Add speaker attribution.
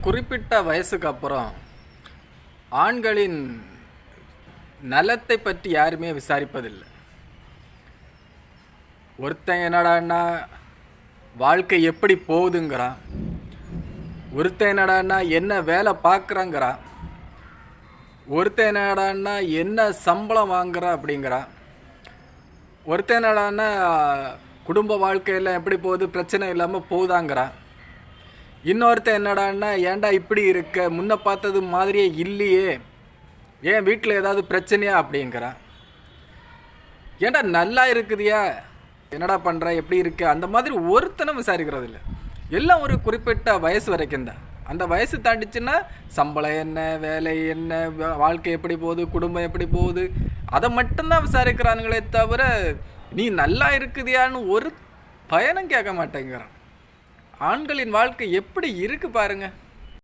Speaker 1: குறிப்பிட்ட வயசுக்கு அப்புறம் ஆண்களின் நலத்தை பற்றி யாருமே விசாரிப்பதில்லை. ஒருத்தன் என்னடான்னா வாழ்க்கை எப்படி போகுதுங்கிறான், ஒருத்தன் என்னடான்னா என்ன வேலை பார்க்குறாங்கிறான், ஒருத்தன் என்னடான்னா என்ன சம்பளம் வாங்குறான் அப்படிங்கிறான், ஒருத்தன் என்னடான்னா குடும்ப வாழ்க்கையில் எப்படி போகுது பிரச்சனை இல்லாமல் போகுதாங்கிறான், இன்னொருத்தன் என்னடான்னா ஏன்டா இப்படி இருக்க, முன்ன பார்த்தது மாதிரியே இல்லையே, ஏன் வீட்டில் ஏதாவது பிரச்சனையா அப்படிங்கிறான். ஏன்டா நல்லா இருக்குதியா, என்னடா பண்ணுற, எப்படி இருக்க, அந்த மாதிரி ஒருத்தனும் விசாரிக்கிறது இல்லை. எல்லாம் ஒரு குறிப்பிட்ட வயசு வரைக்கும் தான். அந்த வயசு தாண்டிச்சுன்னா சம்பளம் என்ன, வேலை என்ன, வாழ்க்கை எப்படி போகுது, குடும்பம் எப்படி போகுது, அதை மட்டும்தான் விசாரிக்கிறானுங்களே தவிர நீ நல்லா இருக்குதியான்னு ஒரு பயனும் கேட்க மாட்டேங்கிறான். ஆண்களின் வாழ்க்கை எப்படி இருக்கு பாருங்க.